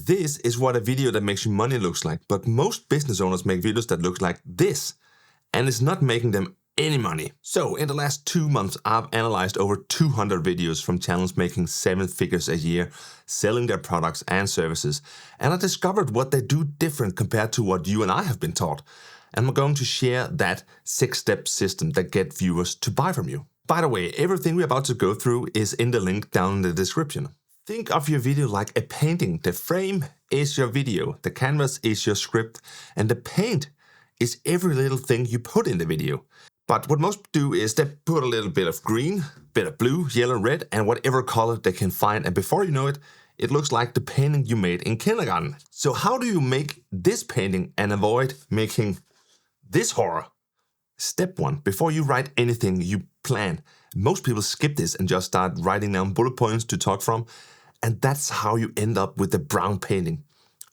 This is what a video that makes you money looks like, but most business owners make videos that look like this, and it's not making them any money. So in the last 2 months, I've analyzed over 200 videos from channels making 7 figures a year, selling their products and services, and I discovered what they do different compared to what you and I have been taught. And I'm going to share that 6-step system that gets viewers to buy from you. By the way, everything we're about to go through is in the link down in the description. Think of your video like a painting. The frame is your video, the canvas is your script, and the paint is every little thing you put in the video. But what most do is they put a little bit of green, bit of blue, yellow, red, and whatever color they can find, and before you know it, it looks like the painting you made in kindergarten. So how do you make this painting and avoid making this horror? Step 1, before you write anything, you plan. Most people skip this and just start writing down bullet points to talk from, and that's how you end up with the brown painting.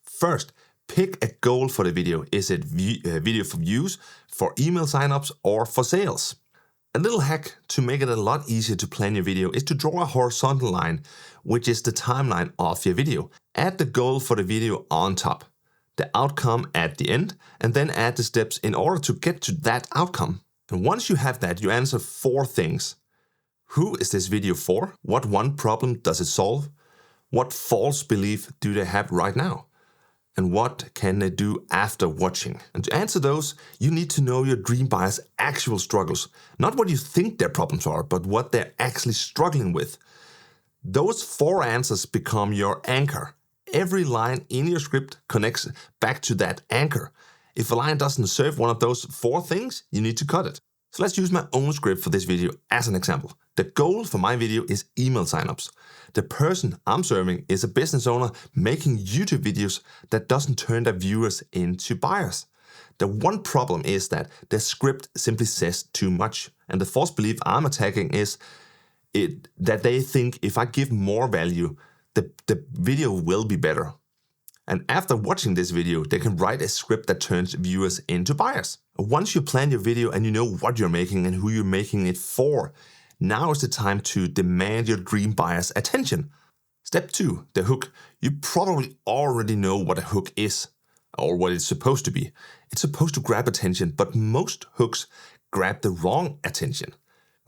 First, pick a goal for the video. Is it video for views, for email signups, or for sales? A little hack to make it a lot easier to plan your video is to draw a horizontal line, which is the timeline of your video. Add the goal for the video on top, the outcome at the end, and then add the steps in order to get to that outcome. And once you have that, you answer 4 things. Who is this video for? What one problem does it solve? What false belief do they have right now? And what can they do after watching? And to answer those, you need to know your dream buyer's actual struggles. Not what you think their problems are, but what they're actually struggling with. Those 4 answers become your anchor. Every line in your script connects back to that anchor. If a line doesn't serve one of those 4 things, you need to cut it. So let's use my own script for this video as an example. The goal for my video is email signups. The person I'm serving is a business owner making YouTube videos that doesn't turn their viewers into buyers. The one problem is that the script simply says too much. And the false belief I'm attacking is that they think if I give more value, the video will be better. And after watching this video, they can write a script that turns viewers into buyers. Once you plan your video and you know what you're making and who you're making it for, now is the time to demand your dream buyer's attention. Step 2, the hook. You probably already know what a hook is, or what it's supposed to be. It's supposed to grab attention, but most hooks grab the wrong attention.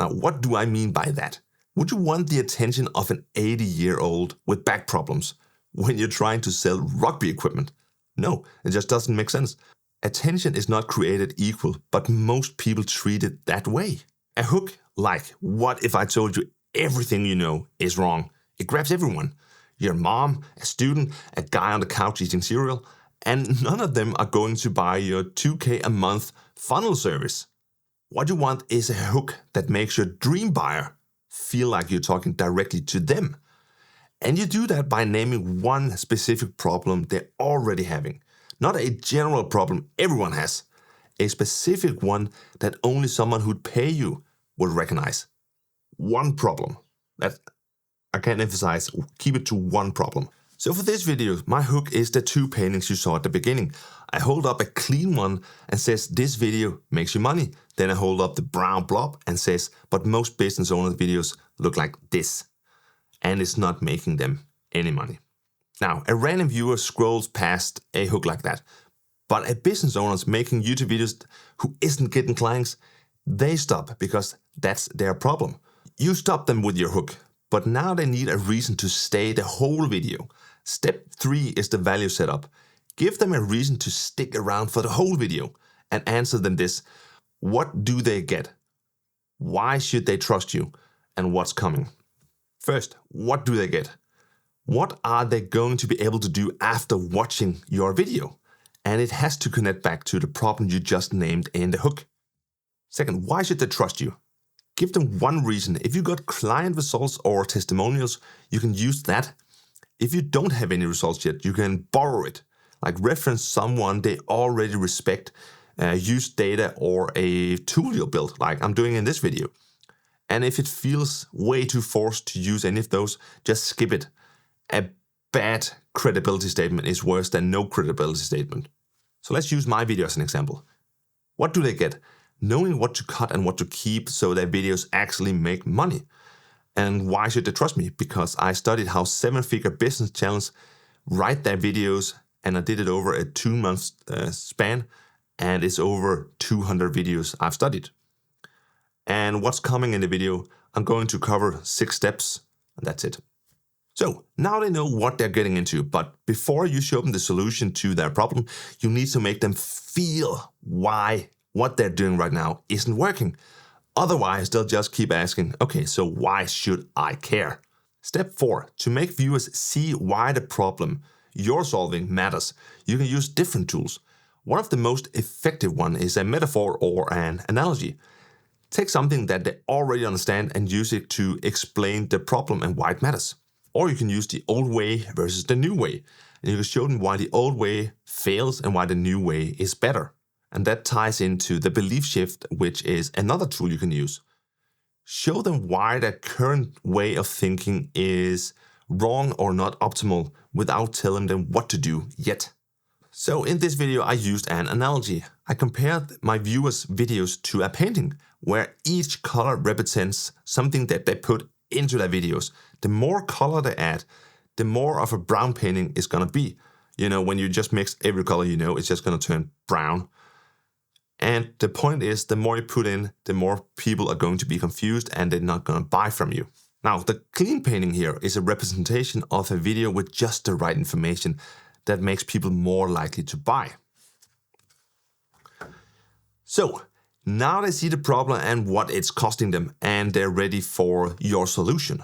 Now, what do I mean by that? Would you want the attention of an 80-year-old with back problems when you're trying to sell rugby equipment? No, it just doesn't make sense. Attention is not created equal, but most people treat it that way. A hook like, what if I told you everything you know is wrong? It grabs everyone. Your mom, a student, a guy on the couch eating cereal, and none of them are going to buy your $2,000 a month funnel service. What you want is a hook that makes your dream buyer feel like you're talking directly to them. And you do that by naming one specific problem they're already having. Not a general problem everyone has. A specific one that only someone who'd pay you would recognize. One problem. That I can't emphasize, keep it to one problem. So for this video, my hook is the 2 paintings you saw at the beginning. I hold up a clean one and says, this video makes you money. Then I hold up the brown blob and says, but most business owners' videos look like this. And it's not making them any money. Now, a random viewer scrolls past a hook like that. But a business owner making YouTube videos who isn't getting clients, they stop because that's their problem. You stop them with your hook, but now they need a reason to stay the whole video. Step 3 is the value setup. Give them a reason to stick around for the whole video and answer them this. What do they get? Why should they trust you? And what's coming? First, what do they get? What are they going to be able to do after watching your video? And it has to connect back to the problem you just named in the hook. Second, why should they trust you? Give them one reason. If you got client results or testimonials, you can use that. If you don't have any results yet, you can borrow it. Like reference someone they already respect, use data or a tool you built, like I'm doing in this video. And if it feels way too forced to use any of those, just skip it. A bad credibility statement is worse than no credibility statement. So let's use my video as an example. What do they get? Knowing what to cut and what to keep so their videos actually make money. And why should they trust me? Because I studied how 7-figure business channels write their videos, and I did it over a 2-month span, and it's over 200 videos I've studied. And what's coming in the video, I'm going to cover 6 steps, and that's it. So now they know what they're getting into, but before you show them the solution to their problem, you need to make them feel why what they're doing right now isn't working. Otherwise, they'll just keep asking, okay, so why should I care? Step 4, to make viewers see why the problem you're solving matters, you can use different tools. One of the most effective one is a metaphor or an analogy. Take something that they already understand and use it to explain the problem and why it matters. Or you can use the old way versus the new way. And you can show them why the old way fails and why the new way is better. And that ties into the belief shift, which is another tool you can use. Show them why their current way of thinking is wrong or not optimal without telling them what to do yet. So in this video, I used an analogy. I compared my viewers' videos to a painting where each color represents something that they put into their videos. The more color they add, the more of a brown painting is going to be. You know, when you just mix every color, you know, it's just going to turn brown. And the point is, the more you put in, the more people are going to be confused and they're not going to buy from you. Now, the clean painting here is a representation of a video with just the right information that makes people more likely to buy. So now they see the problem and what it's costing them, and they're ready for your solution.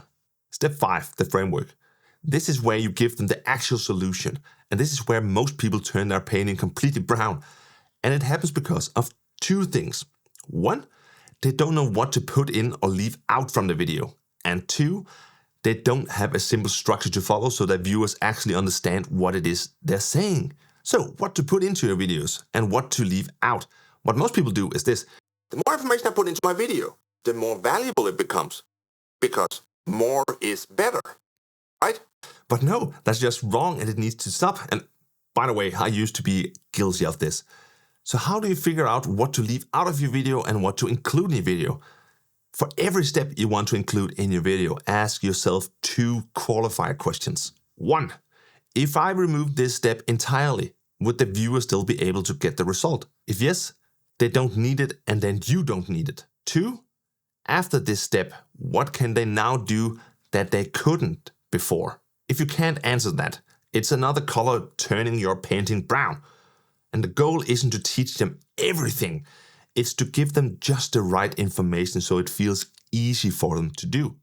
Step 5, the framework. This is where you give them the actual solution, and this is where most people turn their painting completely brown. And it happens because of 2 things. 1, they don't know what to put in or leave out from the video. And 2, they don't have a simple structure to follow so that viewers actually understand what it is they're saying. So what to put into your videos and what to leave out. What most people do is this: the more information I put into my video, the more valuable it becomes, because more is better, right? But no, that's just wrong and it needs to stop. And by the way, I used to be guilty of this. So how do you figure out what to leave out of your video and what to include in your video? For every step you want to include in your video, ask yourself 2 qualifier questions. 1, if I remove this step entirely, would the viewer still be able to get the result? If yes, they don't need it, and then you don't need it. 2, after this step, what can they now do that they couldn't before? If you can't answer that, it's another color turning your painting brown. And the goal isn't to teach them everything. It's to give them just the right information so it feels easy for them to do.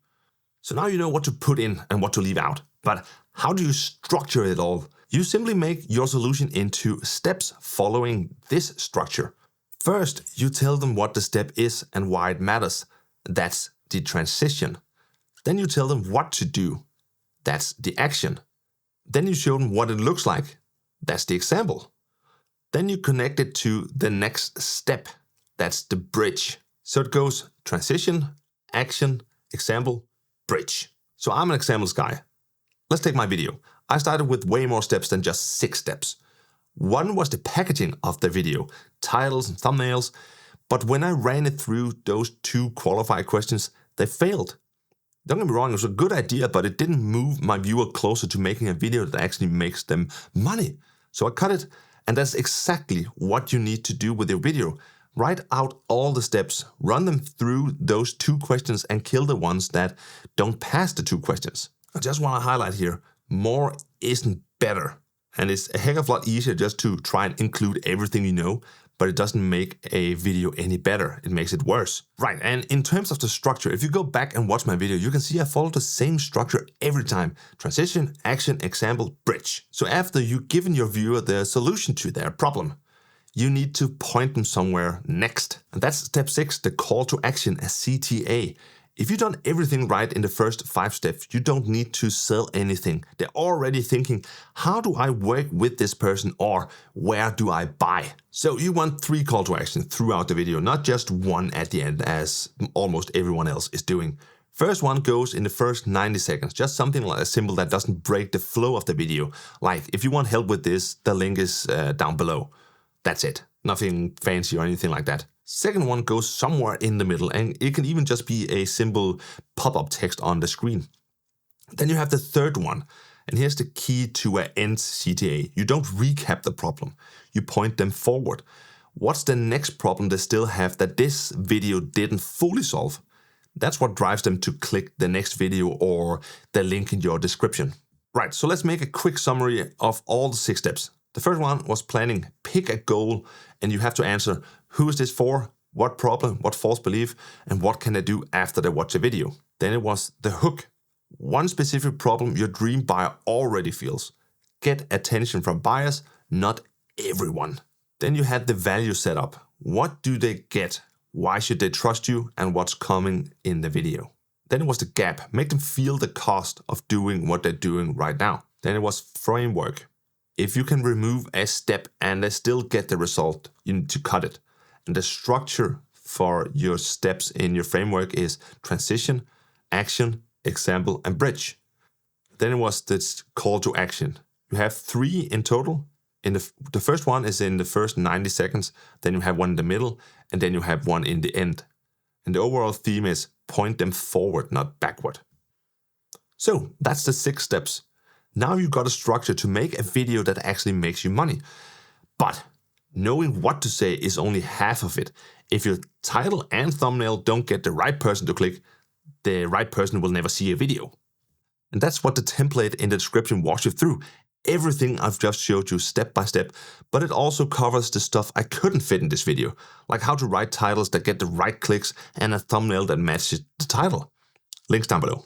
So now you know what to put in and what to leave out. But how do you structure it all? You simply make your solution into steps following this structure. First, you tell them what the step is and why it matters. That's the transition. Then you tell them what to do. That's the action. Then you show them what it looks like. That's the example. Then you connect it to the next step. That's the bridge. So it goes transition, action, example, bridge. So I'm an examples guy. Let's take my video. I started with way more steps than just 6 steps. 1 was the packaging of the video, titles and thumbnails. But when I ran it through those 2 qualified questions, they failed. Don't get me wrong, it was a good idea, but it didn't move my viewer closer to making a video that actually makes them money. So I cut it, and that's exactly what you need to do with your video. Write out all the steps, run them through those 2 questions and kill the ones that don't pass the 2 questions. I just want to highlight here, more isn't better. And it's a heck of a lot easier just to try and include everything you know, but it doesn't make a video any better. It makes it worse. Right, and in terms of the structure, if you go back and watch my video, you can see I follow the same structure every time. Transition, action, example, bridge. So after you've given your viewer the solution to their problem, you need to point them somewhere next. And that's step 6, the call to action, a CTA. If you've done everything right in the first 5 steps, you don't need to sell anything. They're already thinking, how do I work with this person, or where do I buy? So you want 3 call to action throughout the video, not just 1 at the end as almost everyone else is doing. First one goes in the first 90 seconds, just something like a symbol that doesn't break the flow of the video. Like if you want help with this, the link is down below. That's it. Nothing fancy or anything like that. Second one goes somewhere in the middle, and it can even just be a simple pop-up text on the screen. Then you have the third one, And here's the key to an end CTA. You don't recap the problem. You point them forward. What's the next problem they still have that this video didn't fully solve? That's what drives them to click the next video or the link in your description. Right, so let's make a quick summary of all the 6 steps. The first one was planning. Pick a goal and you have to answer, who is this for? What problem? What false belief? And what can I do after they watch a video? Then it was the hook. One specific problem your dream buyer already feels. Get attention from buyers, not everyone. Then you had the value setup. What do they get? Why should they trust you? And what's coming in the video? Then it was the gap. Make them feel the cost of doing what they're doing right now. Then it was framework. If you can remove a step and they still get the result, you need to cut it. And the structure for your steps in your framework is transition, action, example, and bridge. Then it was this call to action. You have 3 in total. The first one is in the first 90 seconds. Then you have one in the middle, and then you have one in the end. And the overall theme is point them forward, not backward. So that's the 6 steps. Now you got a structure to make a video that actually makes you money. But knowing what to say is only half of it. If your title and thumbnail don't get the right person to click, the right person will never see a video. And that's what the template in the description walks you through. Everything I've just showed you step by step, but it also covers the stuff I couldn't fit in this video, like how to write titles that get the right clicks and a thumbnail that matches the title. Links down below.